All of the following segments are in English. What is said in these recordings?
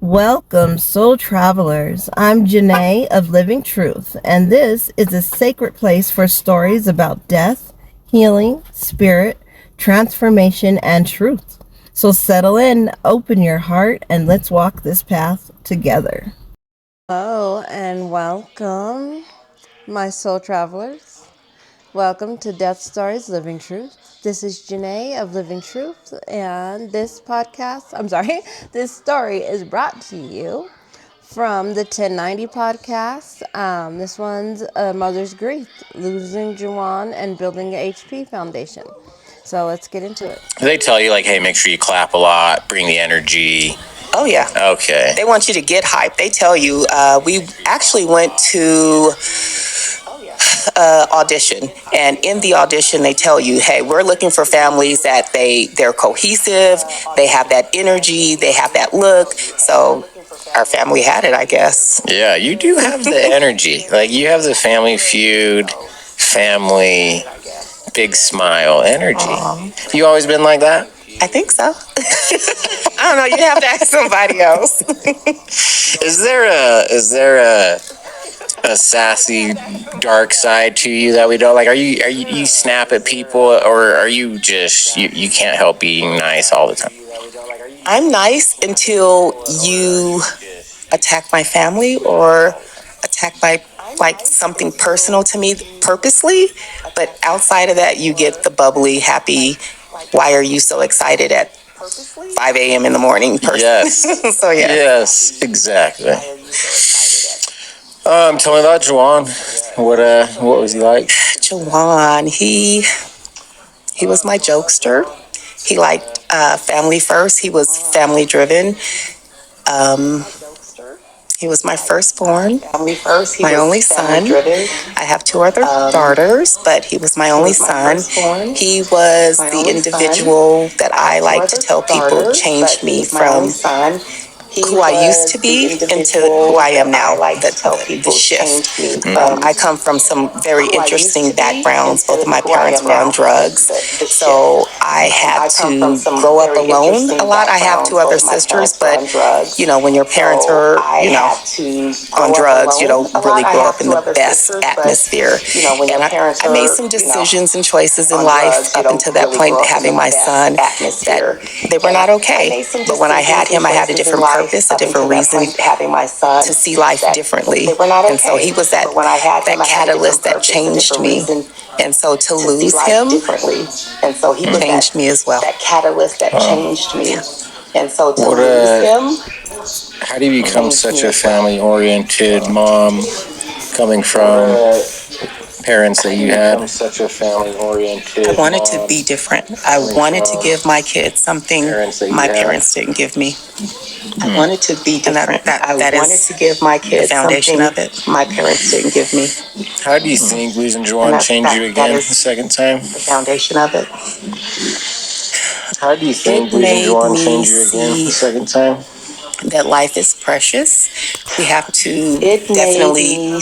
Welcome, soul travelers. I'm Janae of Living Truth, and this is a sacred place for stories about death, healing, spirit, transformation, and truth. So settle in, open your heart, and let's walk this path together. Hello, and welcome, my soul travelers. Welcome to Death Stories Living Truth. This is Janae of Living Truth, and this this story is brought to you from the 1090 podcast. This one's Mother's Grief, Losing Juwan and Building a HP Foundation. So let's get into it. They tell you, like, hey, make sure you clap a lot, bring the energy. Oh, yeah. Okay. They want you to get hyped. They tell you, we actually went to audition, and in the audition they tell you, hey, we're looking for families that they're cohesive, they have that energy, they have that look. So our family had it, I guess. Yeah, you do have the energy. Like, you have the Family Feud, family, big smile energy. You always been like that? I think so. I don't know, you have to ask somebody else. Is there a sassy dark side to you that we don't like? Are you snap at people, or are you just you can't help being nice all the time? I'm nice until you attack my family or attack my like something personal to me purposely, but outside of that you get the bubbly, happy, why are you so excited at 5 a.m. in the morning person. Yes. So yeah. Yes, exactly. Tell me about Juwan. What was he like? Jawan, he was my jokester. He liked family first. He was family driven. He was my firstborn, my only son. I have two other daughters, but he was my only son. He was the individual that I like to tell people changed me from who I used to be into who I am now, the shift. I come from some very interesting backgrounds. Both of my parents were on drugs, so I had to grow up alone a lot. I have two other sisters, but you know, when your parents are, you know, on drugs, you don't really grow up in the best atmosphere. And I made some decisions and choices in life up until that point, having my son, that they were not okay. But when I had him, I had a different purpose, a different reason to see life differently. And so he was that catalyst that changed me. And so to lose him changed me as well. That catalyst that changed me. And so to lose him. How do you become such a family-oriented mom, coming from parents that you had? I wanted to be different. I wanted to give my kids something my parents didn't give me. I wanted to be different. That is to give my kids the foundation of it. My parents didn't give me. How do you think losing Juwan changed you again the second time? The foundation of it. How do you think losing Juwan changed you again the second time? That life is precious. We have to definitely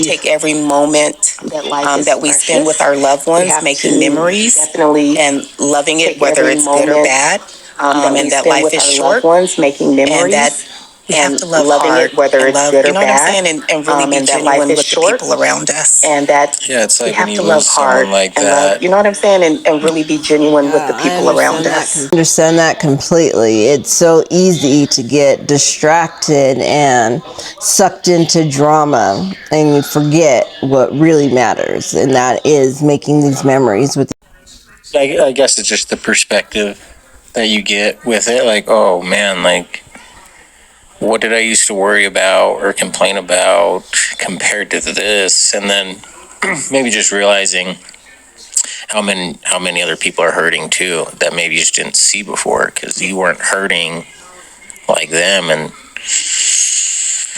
take every moment that we spend with our loved ones, making memories and loving it, whether it's good or bad. And that life is short, and that we have to love hard, whether it's good or bad. You know what I'm saying? And really be genuine with the people around us. And that it's like we have to love hard, like that. you know what I'm saying? And really be genuine with the people around us. I understand that completely. It's so easy to get distracted and sucked into drama, and you forget what really matters, and that is making these memories with. I guess it's just the perspective that you get with it. Like, oh man, like, what did I used to worry about or complain about compared to this? And then maybe just realizing how many other people are hurting too, that maybe you just didn't see before because you weren't hurting like them. And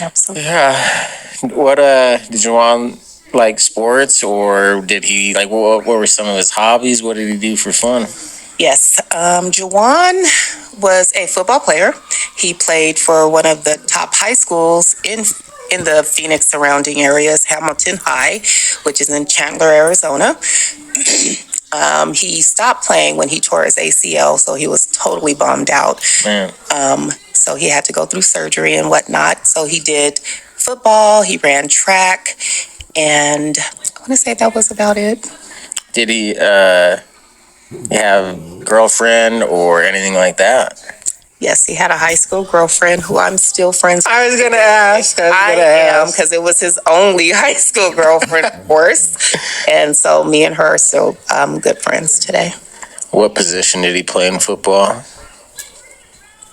Absolutely. yeah, what did you want, like, sports, or did he, like, what were some of his hobbies? What did he do for fun? Yes, Jawan was a football player. He played for one of the top high schools in the Phoenix surrounding areas, Hamilton High, which is in Chandler, Arizona. He stopped playing when he tore his ACL, so he was totally bummed out. Man. So he had to go through surgery and whatnot. So he did football, he ran track, and I want to say that was about it. Did he have girlfriend or anything like that? Yes, he had a high school girlfriend who I'm still friends with. I was gonna ask. I am, because it was his only high school girlfriend, of course. And so me and her are still good friends today. What position did he play in football?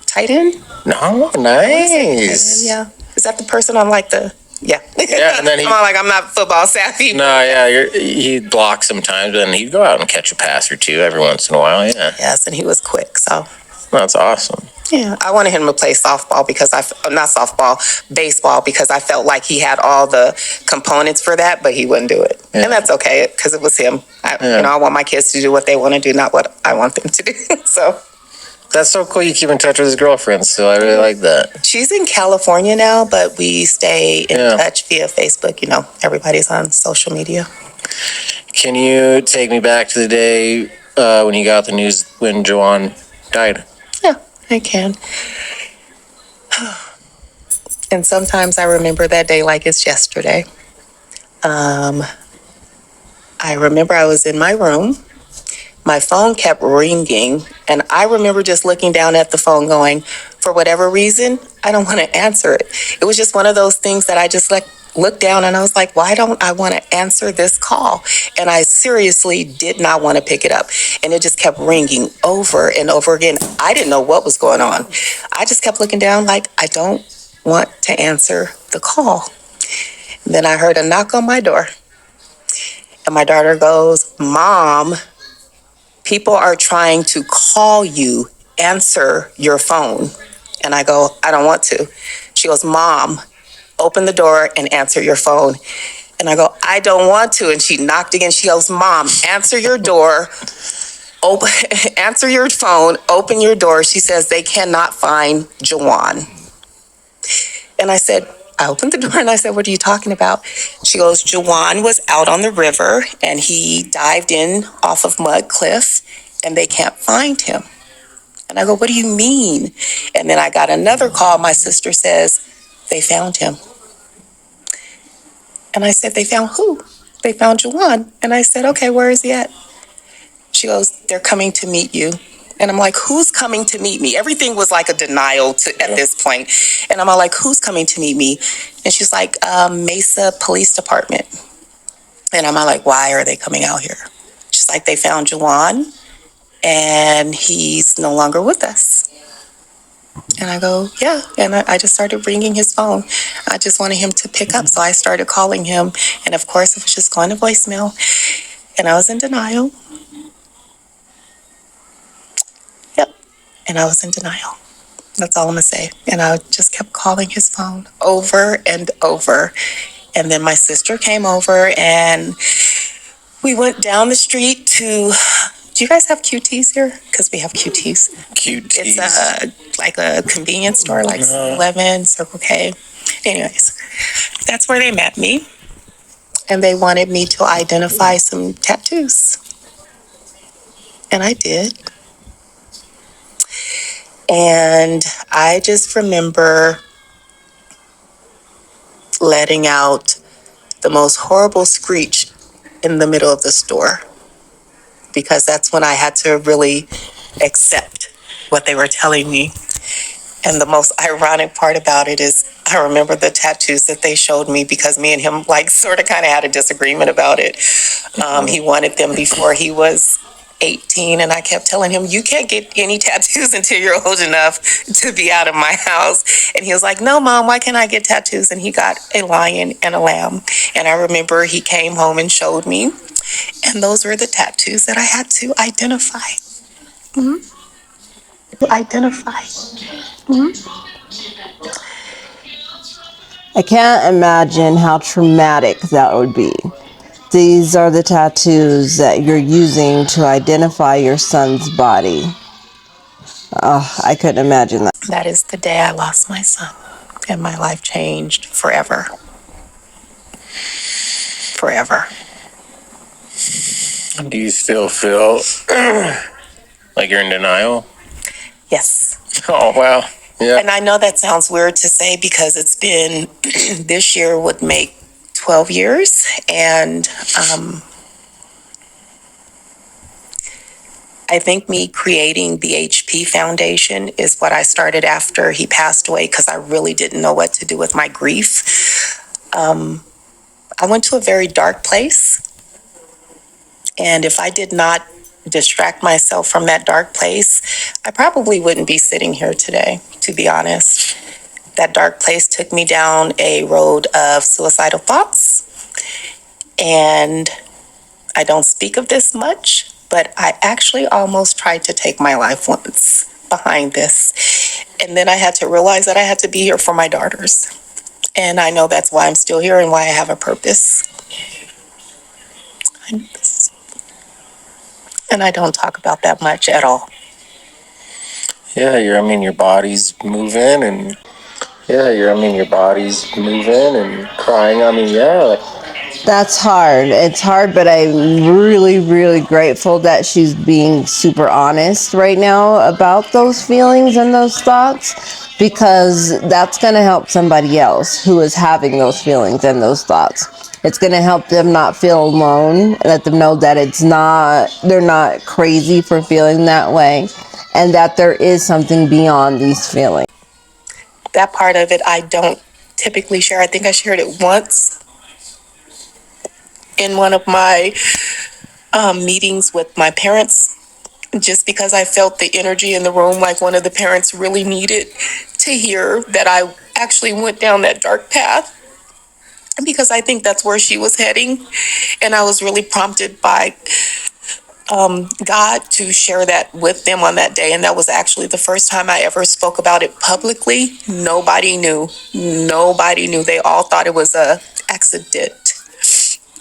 Tight end? No, nice. Yeah. Is that the person on like the... Yeah. Yeah, and then I'm not football savvy. No, yeah, he'd block sometimes, but then he'd go out and catch a pass or two every once in a while, yeah. Yes, and he was quick, so... That's awesome. Yeah, I wanted him to play softball baseball, because I felt like he had all the components for that, but he wouldn't do it. Yeah. And that's okay, because it was him. I want my kids to do what they want to do, not what I want them to do. So that's so cool. You keep in touch with his girlfriend, so I really like that. She's in California now, but we stay in touch via Facebook. Everybody's on social media. Can you take me back to the day when you got the news when Joanne died? Yeah, I can. And sometimes I remember that day like it's yesterday. I remember I was in my room. My phone kept ringing, and I remember just looking down at the phone going, for whatever reason, I don't want to answer it. It was just one of those things that I just looked down and I was like, why don't I want to answer this call? And I seriously did not want to pick it up. And it just kept ringing over and over again. I didn't know what was going on. I just kept looking down like, I don't want to answer the call. And then I heard a knock on my door. And my daughter goes, Mom, people are trying to call you. Answer your phone. And I go, I don't want to. She goes, Mom, open the door and answer your phone. And I go, I don't want to. And she knocked again. She goes, Mom, answer your door. Answer your phone. Open your door. She says they cannot find Jawan. And I opened the door and I said, what are you talking about? She goes, Jawan was out on the river and he dived in off of Mud Cliff and they can't find him. And I go, what do you mean? And then I got another call. My sister says, they found him. And I said, they found who? They found Jawan. And I said, okay, where is he at? She goes, they're coming to meet you. And I'm like, who's coming to meet me? Everything was like a denial at this point. And I'm all like, who's coming to meet me? And she's like, Mesa Police Department. And I'm all like, why are they coming out here? She's like, they found Jawan and he's no longer with us. And I go, yeah. And I just started ringing his phone. I just wanted him to pick up. So I started calling him. And of course, it was just going to voicemail. And I was in denial. Yep. And I was in denial. That's all I'm going to say. And I just kept calling his phone over and over. And then my sister came over and we went down the street to... Do you guys have QTs here? Because we have QTs. QTs. It's like a convenience store, like 7-Eleven, Circle K. Anyways, that's where they met me. And they wanted me to identify some tattoos. And I did. And I just remember letting out the most horrible screech in the middle of the store. Because that's when I had to really accept what they were telling me. And the most ironic part about it is I remember the tattoos that they showed me because me and him sort of kind of had a disagreement about it. He wanted them before he was 18 and I kept telling him, you can't get any tattoos until you're old enough to be out of my house. And he was like, no, Mom, why can't I get tattoos? And he got a lion and a lamb. And I remember he came home and showed me. And those were the tattoos that I had to identify. I can't imagine how traumatic that would be. These are the tattoos that you're using to identify your son's body. Oh, I couldn't imagine that. That is the day I lost my son. And my life changed forever. Forever. Do you still feel like you're in denial? Yes. Oh, wow. Yeah. And I know that sounds weird to say because it's been, this year would make 12 years. And I think me creating the HP Foundation is what I started after he passed away because I really didn't know what to do with my grief. I went to a very dark place. And if I did not distract myself from that dark place, I probably wouldn't be sitting here today, to be honest. That dark place took me down a road of suicidal thoughts. And I don't speak of this much, but I actually almost tried to take my life once behind this. And then I had to realize that I had to be here for my daughters. And I know that's why I'm still here and why I have a purpose. And I don't talk about that much at all. Yeah, your body's moving and your body's moving and crying. That's hard. It's hard, but I'm really, really grateful that she's being super honest right now about those feelings and those thoughts, because that's going to help somebody else who is having those feelings and those thoughts. It's going to help them not feel alone, let them know that they're not crazy for feeling that way, and that there is something beyond these feelings. That part of it I don't typically share. I think I shared it once in one of my meetings with my parents, just because I felt the energy in the room, like one of the parents really needed to hear that I actually went down that dark path, because I think that's where she was heading. And I was really prompted by God to share that with them on that day. And that was actually the first time I ever spoke about it publicly. Nobody knew. Nobody knew. They all thought it was a accident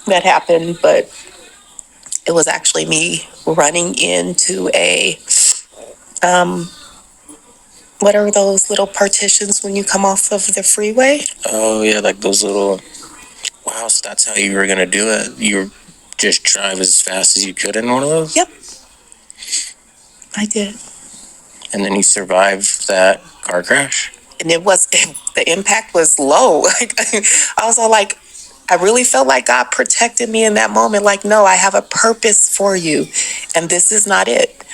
that happened, but it was actually me running into a what are those little partitions when you come off of the freeway? Oh yeah, like those little. Wow, so that's how you were gonna do it. You were just drive as fast as you could in one of those. Yep, I did. And then you survived that car crash. And the impact was low. Like, I was all like, I really felt like God protected me in that moment. Like, no, I have a purpose for you, and this is not it.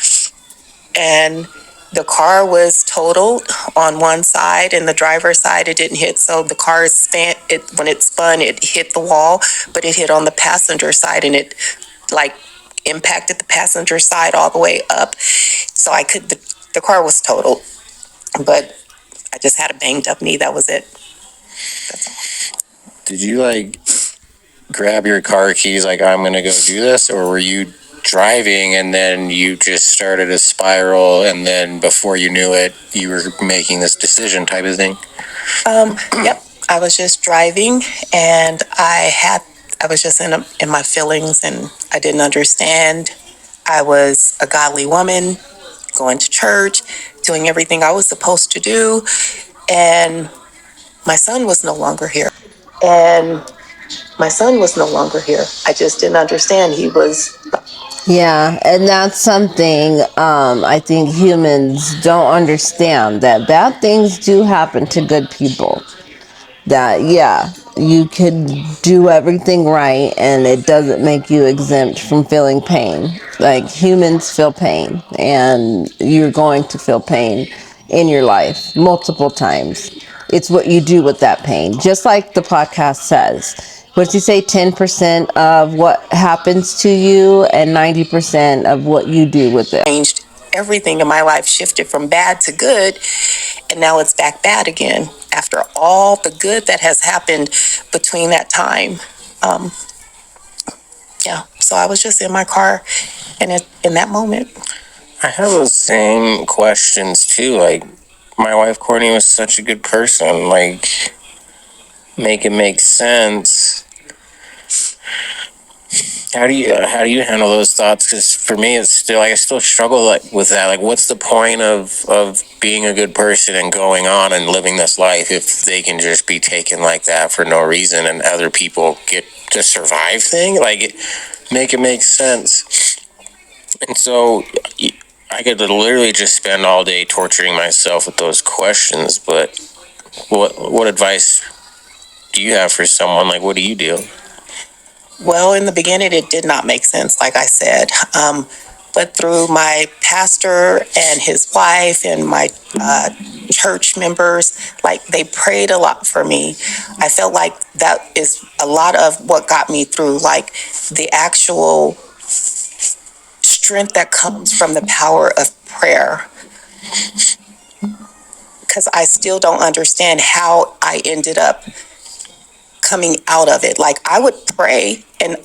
And the car was totaled on one side, and the driver's side it didn't hit. So the car when it spun, it hit the wall, but it hit on the passenger side, and it like impacted the passenger side all the way up. So the car was totaled, but I just had a banged up knee. That was it. That's all. Did you grab your car keys like I'm gonna go do this, or were you driving and then you just started a spiral and then before you knew it you were making this decision type of thing? Yep. I was just driving, and I was just in my feelings, and I didn't understand. I was a godly woman, going to church, doing everything I was supposed to do, and my son was no longer here. I just didn't understand. Yeah, and that's something I think humans don't understand, that bad things do happen to good people. That, yeah, you could do everything right and it doesn't make you exempt from feeling pain. Like, humans feel pain, and you're going to feel pain in your life multiple times. It's what you do with that pain. Just like the podcast says. What does he say? 10% of what happens to you and 90% of what you do with it. Changed everything in my life, shifted from bad to good, and now it's back bad again after all the good that has happened between that time. Yeah, so I was just in my car, and in that moment. I have those same questions too. Like, my wife Courtney was such a good person. Like, make it make sense. How do you handle those thoughts? Because for me, it's still I still struggle with that. Like, what's the point of being a good person and going on and living this life if they can just be taken like that for no reason and other people get to survive thing? Make it make sense. And so I could literally just spend all day torturing myself with those questions, but what advice do you have for someone? Like, what do you do? Well, in the beginning, it did not make sense, like I said. But through my pastor and his wife and my church members, like they prayed a lot for me. I felt like that is a lot of what got me through, like the actual strength that comes from the power of prayer. Because I still don't understand how I ended up coming out of it. Like I would pray and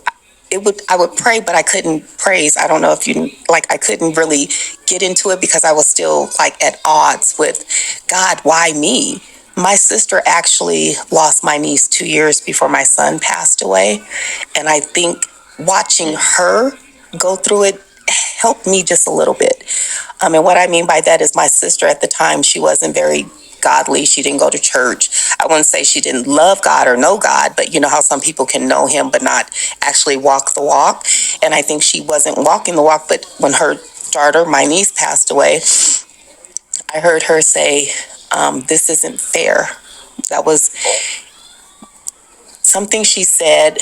I would pray, but I couldn't praise. I don't know if you like, I couldn't really get into it because I was still like at odds with God. Why me? My sister actually lost my niece 2 years before my son passed away. And I think watching her go through it helped me just a little bit. And what I mean by that is my sister at the time, she wasn't very godly. She didn't go to church. I wouldn't say she didn't love God or know God, but you know how some people can know him but not actually walk the walk. And I think she wasn't walking the walk, but when her daughter, my niece, passed away, I heard her say, this isn't fair. That was something she said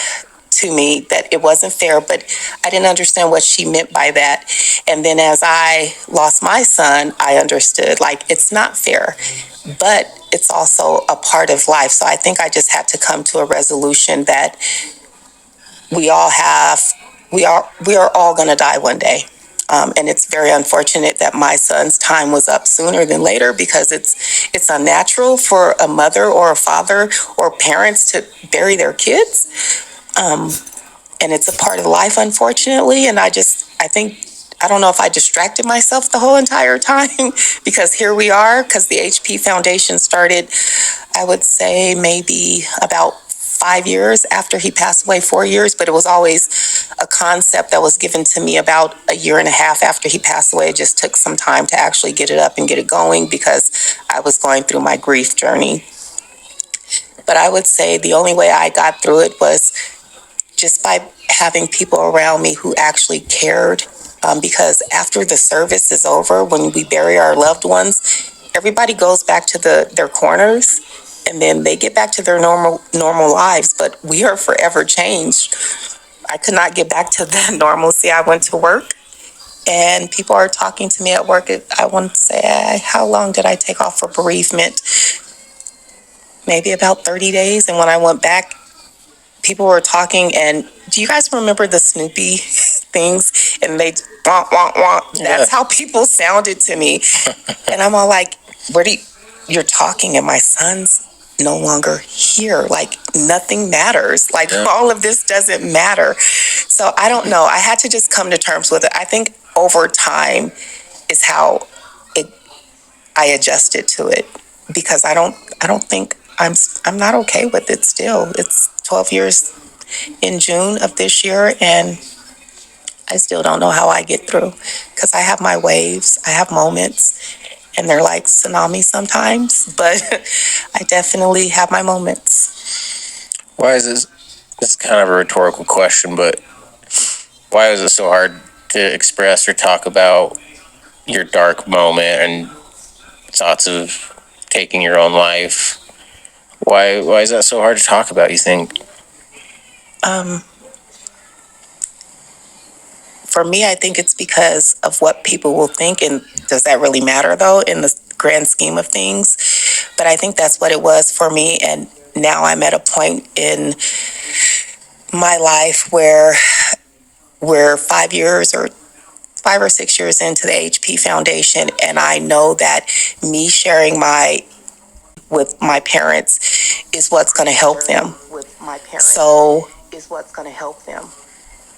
to me, that it wasn't fair, but I didn't understand what she meant by that. And then as I lost my son, I understood like it's not fair, but it's also a part of life. So I think I just had to come to a resolution that we all have, we are all going to die one day. And it's very unfortunate that my son's time was up sooner than later because it's unnatural for a mother or a father or parents to bury their kids. And it's a part of life, unfortunately. And I think, I don't know if I distracted myself the whole entire time because here we are, because the HP Foundation started, I would say maybe about 5 years after he passed away, 4 years, but it was always a concept that was given to me about a year and a half after he passed away. It just took some time to actually get it up and get it going because I was going through my grief journey. But I would say the only way I got through it was just by having people around me who actually cared. Because after the service is over, when we bury our loved ones, everybody goes back to their corners and then they get back to their normal lives, but we are forever changed. I could not get back to that normalcy. I went to work and people are talking to me at work. I want to say, how long did I take off for bereavement? Maybe about 30 days. And when I went back, people were talking, and do you guys remember the Snoopy things? And they wah, wah, wah. That's how people sounded to me. And I'm all like, you're talking and my son's no longer here. Like nothing matters. Like all of this doesn't matter. So I don't know. I had to just come to terms with it. I think over time is how I adjusted to it, because I don't think I'm not okay with it still. It's 12 years in June of this year, and I still don't know how I get through, because I have my waves, I have moments, and they're like tsunamis sometimes, but I definitely have my moments. Why is this? It's kind of a rhetorical question, but why is it so hard to express or talk about your dark moment and thoughts of taking your own life? Why is that so hard to talk about, you think? For me, I think it's because of what people will think, and does that really matter though in the grand scheme of things? But I think that's what it was for me, and now I'm at a point in my life where we're 5 or 6 years into the HP Foundation, and I know that me sharing with my parents is what's going to help them. So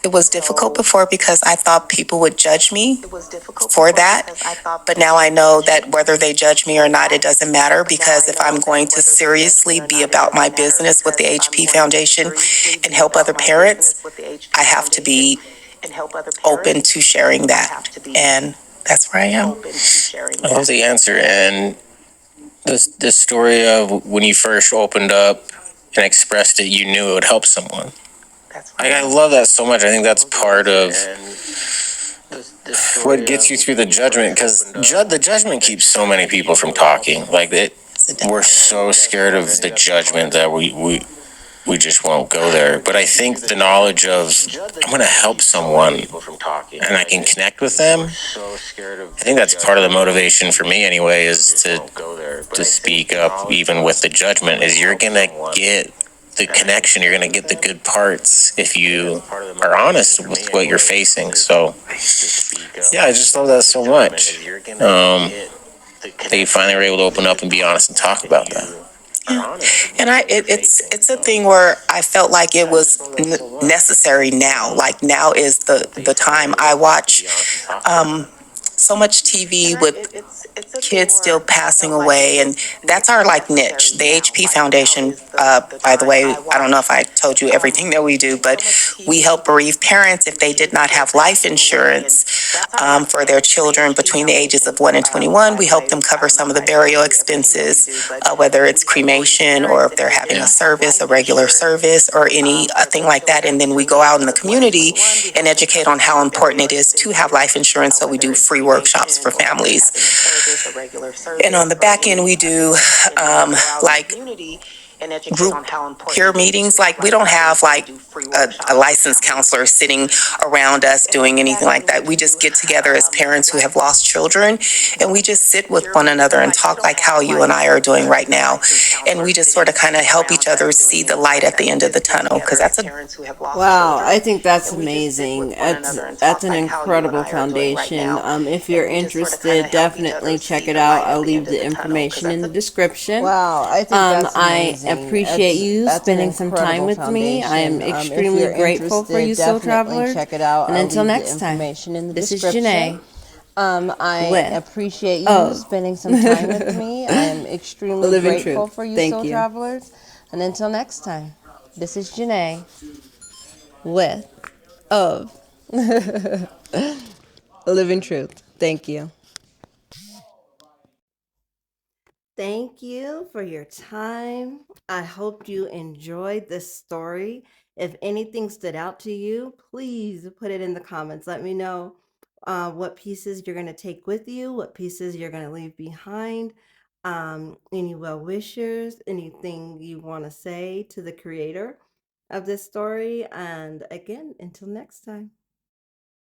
it was difficult before because I thought people would judge me for that. But now I know that whether they judge me or not, it doesn't matter, because if I'm going to seriously be about my business with the HP Foundation and help other parents, I have to be open to sharing that. And that's where I am. I love the answer. And the story of when you first opened up and expressed it, you knew it would help someone. I love that so much. I think that's part of what gets you through the judgment, because the judgment keeps so many people from talking. Like we're so scared of the judgment that we just won't go there. But I think the knowledge of I'm going to help someone and I can connect with them, I think that's part of the motivation for me anyway, is to speak up even with the judgment, is you're going to get the connection, you're going to get the good parts if you are honest with what you're facing. So yeah, I just love that so much. That you finally were able to open up and be honest and talk about that. And it's a thing where I felt like it was necessary now. Like now is the time. I watch so much TV with kids still passing away, and that's our like niche. The HP Foundation, by the way, I don't know if I told you everything that we do, but we help bereaved parents if they did not have life insurance for their children between the ages of 1 and 21. We help them cover some of the burial expenses, whether it's cremation or if they're having a service, a regular service, or anything like that. And then we go out in the community and educate on how important it is to have life insurance. So we do free workshops for families. And on the back end, we do like group peer meetings. Like we don't have like a licensed counselor sitting around us doing anything like that. We just get together as parents who have lost children, and we just sit with one another and talk like how you and I are doing right now. And we just sort of kind of help each other see the light at the end of the tunnel, because that's a Wow, I think that's amazing. That's an incredible foundation. If you're interested, definitely check it out. I'll leave the information in the description. Wow, I think that's amazing. I appreciate you spending some time with me. I am extremely grateful for you, Soul Travelers. Check it out. And until next time, this is Janae. I appreciate you spending some time with me. I am extremely grateful for you, Soul Travelers. And until next time, this is Janae with of Living Truth. Thank you. Thank you for your time. I hope you enjoyed this story. If anything stood out to you, please put it in the comments. Let me know what pieces you're going to take with you, what pieces you're going to leave behind, any well wishers, anything you want to say to the creator of this story. And again, until next time.